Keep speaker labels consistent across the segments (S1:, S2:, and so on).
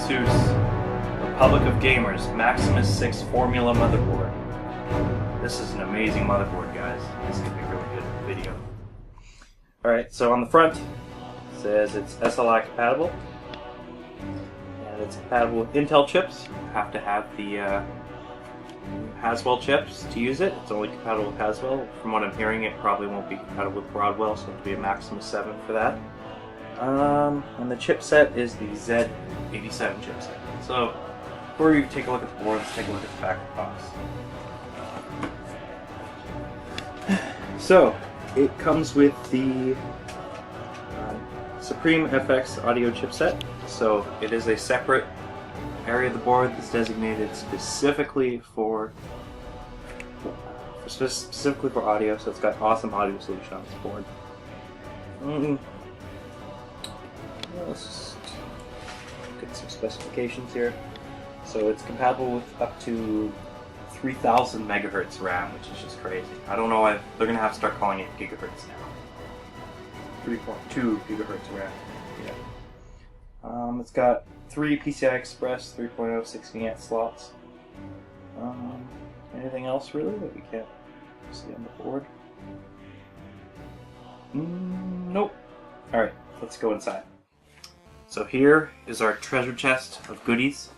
S1: Asus Republic of Gamers Maximus 6 Formula Motherboard. This is an amazing motherboard, guys. This is going to be a really good video. Alright, so on the front it says it's SLI compatible. And it's compatible with Intel chips. You have to have the Haswell chips to use it. It's only compatible with Haswell. From what I'm hearing, it probably won't be compatible with Broadwell, so it'll be a Maximus 7 for that. And the chipset is the Z87 chipset. So, before you take a look at the board, let's take a look at the back of the box. So, it comes with the Supreme FX audio chipset. So, it is a separate area of the board that's designated specifically for audio. So, it's got awesome audio solution on this board. Let's just get some specifications here. So it's compatible with up to 3000 megahertz RAM, which is just crazy. I don't know why they're going to have to start calling it gigahertz now. 3.2 gigahertz RAM. Yeah. It's got 3 PCI Express 3.0 16-inch slots. Anything else really that we can't see on the board? Nope. Alright, let's go inside. So here is our treasure chest of goodies.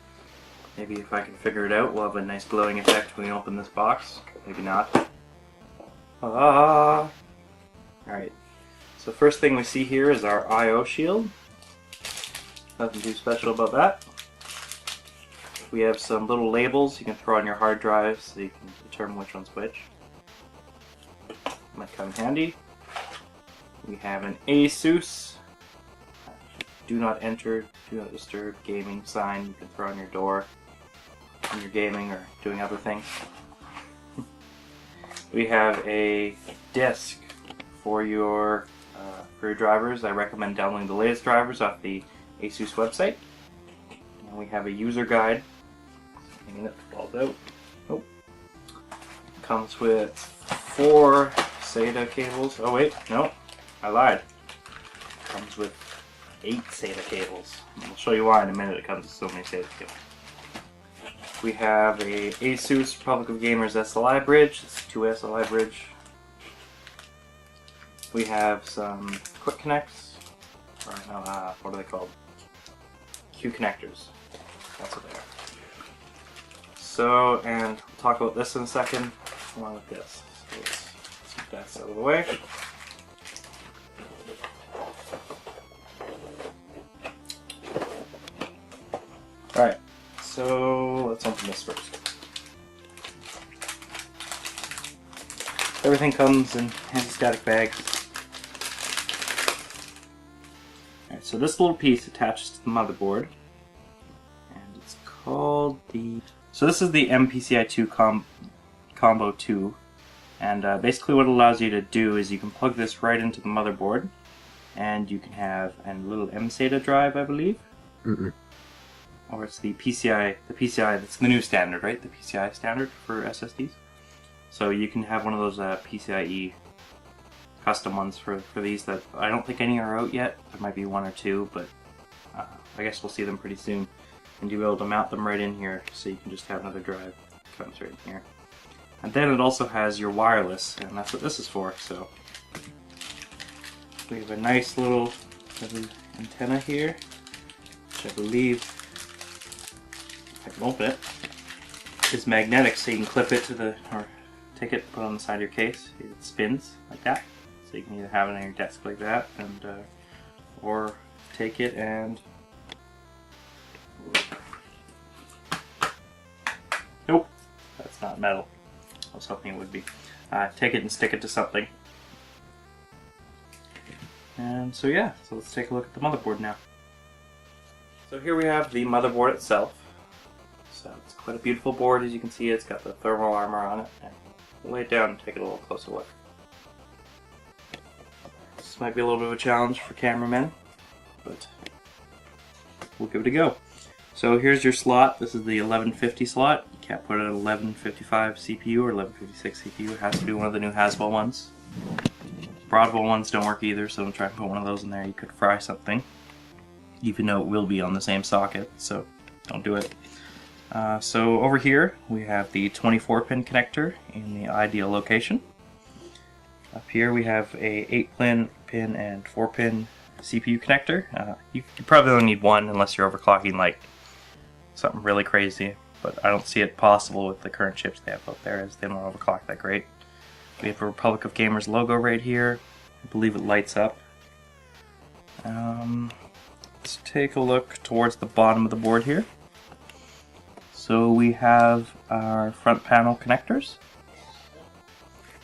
S1: Maybe if I can figure it out, we'll have a nice glowing effect when we open this box. Maybe not. Alright. So first thing we see here is our I/O shield. Nothing too special about that. We have some little labels you can throw on your hard drive so you can determine which one's which. Might come handy. We have an Asus do not enter, do not disturb gaming sign you can throw on your door when you're gaming or doing other things. We have a disk for your drivers. I recommend downloading the latest drivers off the Asus website. And we have a user guide. Hanging it falls out. Nope. Comes with 4 SATA cables. Oh wait, no, I lied. Comes with 8 SATA cables. I'll show you why in a minute. It comes with so many SATA cables. We have a Asus Republic of Gamers SLI bridge. It's a 2 SLI bridge. We have some quick connects. Or no, what are they called? Q connectors. That's what they are. So, and we'll talk about this in a second, along with this. So let's keep that out of the way. Alright, so let's open this first. Everything comes in anti-static bags. Alright, so this little piece attaches to the motherboard, and it's called the... So this is the MPCI 2 Combo 2, and basically what it allows you to do is you can plug this right into the motherboard, and you can have a little MSATA drive, I believe. Or it's the PCI, that's the new standard, right? The PCI standard for SSDs. So you can have one of those PCIe custom ones for these that I don't think any are out yet. There might be 1 or 2, but I guess we'll see them pretty soon. And you'll be able to mount them right in here, so you can just have another drive. It comes right in here. And then it also has your wireless, and that's what this is for. So we have a nice little antenna here, which I believe, I can open it, is magnetic, so you can clip it to the, or take it, put it on the side of your case. It spins like that, so you can either have it on your desk like that, and or take it and, nope, that's not metal. I was hoping it would be. Take it and stick it to something. And so yeah, so let's take a look at the motherboard now. So here we have the motherboard itself. So it's quite a beautiful board, as you can see. It's got the thermal armor on it. And we'll lay it down and take a little closer look. This might be a little bit of a challenge for cameramen, but we'll give it a go. So here's your slot. This is the 1150 slot. You can't put it at 1155 CPU or 1156 CPU. It has to be one of the new Haswell ones. Broadwell ones don't work either, so don't try and put one of those in there. You could fry something. even though it will be on the same socket, so don't do it. So over here we have the 24-pin connector in the ideal location. Up here we have a 8-pin and 4-pin CPU connector. You probably only need one unless you're overclocking like something really crazy, but I don't see it possible with the current chips they have out there, as they don't overclock that great. We have a Republic of Gamers logo right here. I believe it lights up. Let's take a look towards the bottom of the board here. So we have our front panel connectors,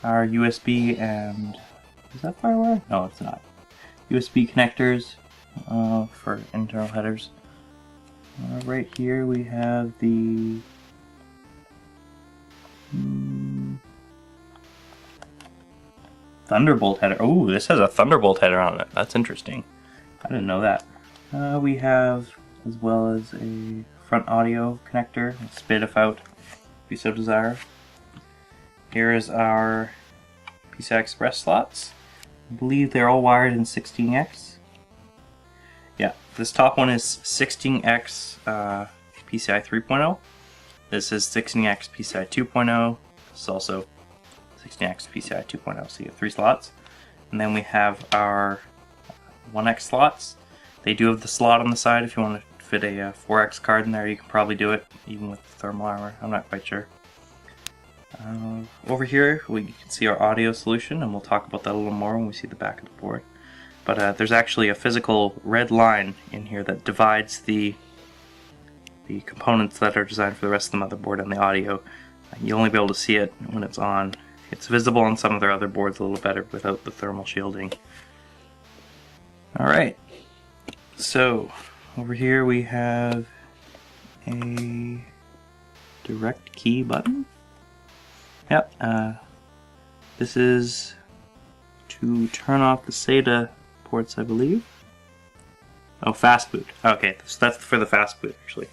S1: our USB and, is that FireWire? No, it's not. USB connectors for internal headers. Right here we have the Thunderbolt header. Oh, this has a Thunderbolt header on it. That's interesting. I didn't know that. We have, as well as a front audio connector, spit if out, if you so desire. Here is our PCI Express slots. I believe they're all wired in 16x. Yeah, this top one is 16x PCI 3.0. This is 16x PCI 2.0. This is also 16x PCI 2.0, so you have 3 slots. And then we have our 1x slots. They do have the slot on the side. If you want to fit a 4x card in there, you can probably do it, even with thermal armor. I'm not quite sure. Over here we can see our audio solution, and we'll talk about that a little more when we see the back of the board. But there's actually a physical red line in here that divides the components that are designed for the rest of the motherboard and the audio. You'll only be able to see it when it's on. It's visible on some of their other boards a little better without the thermal shielding. Alright, so over here we have a direct key button. Yep, this is to turn off the SATA ports, I believe. Oh, fast boot. Okay, so that's for the fast boot, actually.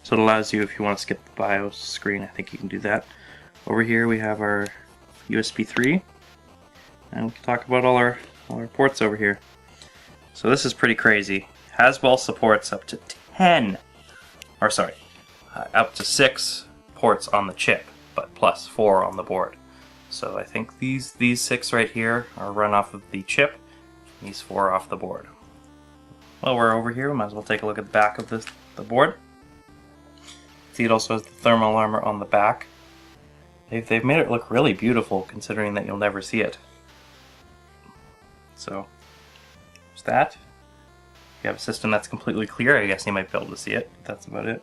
S1: So it allows you, if you want to skip the BIOS screen, I think you can do that. Over here we have our USB 3, and we can talk about all our ports over here. So this is pretty crazy. Haswell supports up to 6 ports on the chip, but plus 4 on the board. So I think these 6 right here are run off of the chip, these 4 off the board. While we're over here, we might as well take a look at the back of the board. See, it also has the thermal armor on the back. They've made it look really beautiful, considering that you'll never see it. So, there's that. If you have a system that's completely clear, I guess you might be able to see it, but that's about it.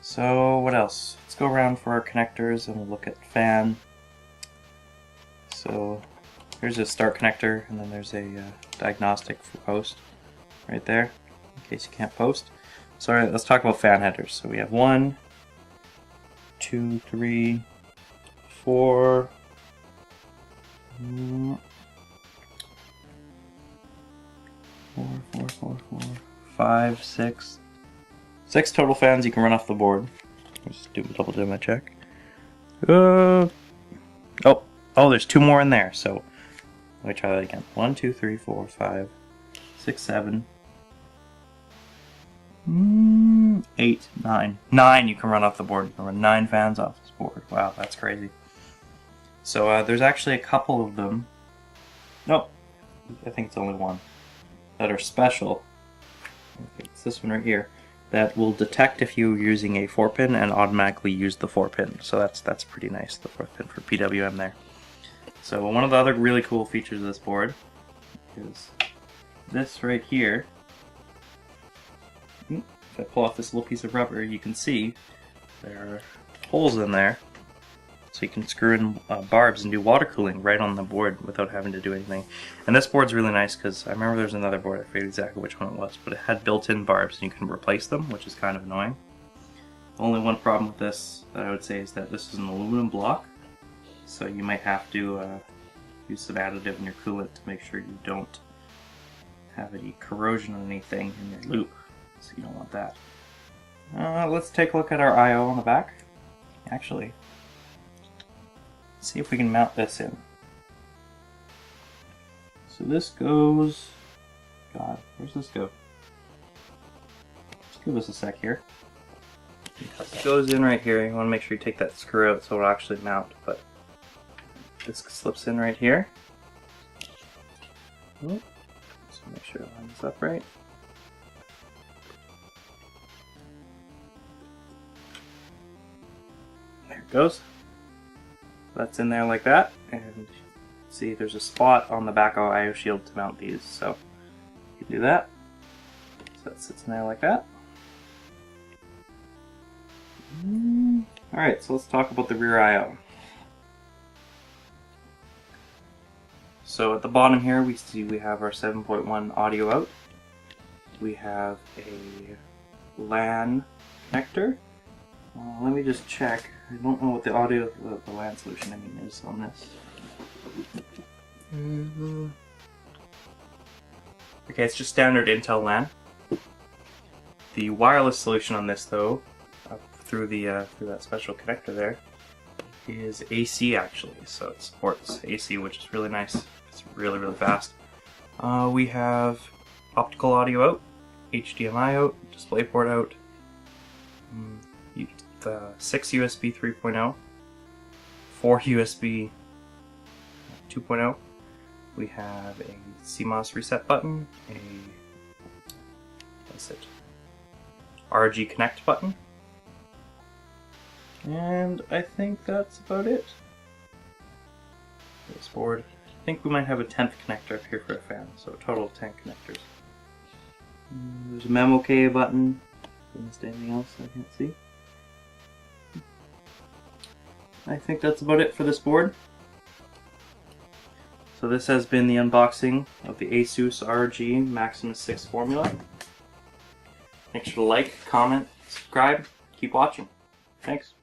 S1: So, what else? Let's go around for our connectors and we'll look at fan. So, here's a start connector, and then there's a diagnostic for post right there, in case you can't post. So, alright, let's talk about fan headers. So, we have 1, 2, 3, 4, 5, 6. 6 total fans you can run off the board. Just double do my check. Oh, there's 2 more in there. So let me try that again. 1, 2, 3, 4, 5, 6, 7, 8, 9. 9 you can run off the board. You can run 9 fans off this board. Wow, that's crazy. So there's actually a couple of them. Nope, I think it's only 1 that are special. It's this one right here that will detect if you're using a 4-pin and automatically use the 4-pin. So that's pretty nice, the 4th pin for PWM there. So one of the other really cool features of this board is this right here. If I pull off this little piece of rubber, you can see there are holes in there, so you can screw in barbs and do water cooling right on the board without having to do anything. And this board's really nice because I remember there's another board, I forget exactly which one it was, but it had built-in barbs and you can replace them, which is kind of annoying. Only one problem with this that I would say is that this is an aluminum block, so you might have to use some additive in your coolant to make sure you don't have any corrosion on anything in your loop, so you don't want that. Let's take a look at our I/O on the back. Actually, see if we can mount this in. So this goes God, where's this go? Just give us a sec here. It goes in right here. You want to make sure you take that screw out so it'll actually mount, but this slips in right here. Oh, just make sure it lines up right. There it goes. That's in there like that, and see there's a spot on the back of IO shield to mount these, so you can do that. So that sits in there like that. Alright, so let's talk about the rear IO. So at the bottom here we see we have our 7.1 audio out. We have a LAN connector. Let me just check. I don't know what the audio, the LAN solution is on this. Okay, it's just standard Intel LAN. The wireless solution on this, though, through that special connector there, is AC actually. So it supports AC, which is really nice. It's really, really fast. We have optical audio out, HDMI out, DisplayPort out, 6 USB 3.0, 4 USB 2.0. We have a CMOS reset button, RG connect button, and I think that's about it. This board. I think we might have a 10th connector up here for a fan, so a total of 10 connectors. There's a memo K button. Missed anything else I can't see? I think that's about it for this board. So this has been the unboxing of the Asus RG Maximus 6 formula. Make sure to like, comment, subscribe, keep watching. Thanks.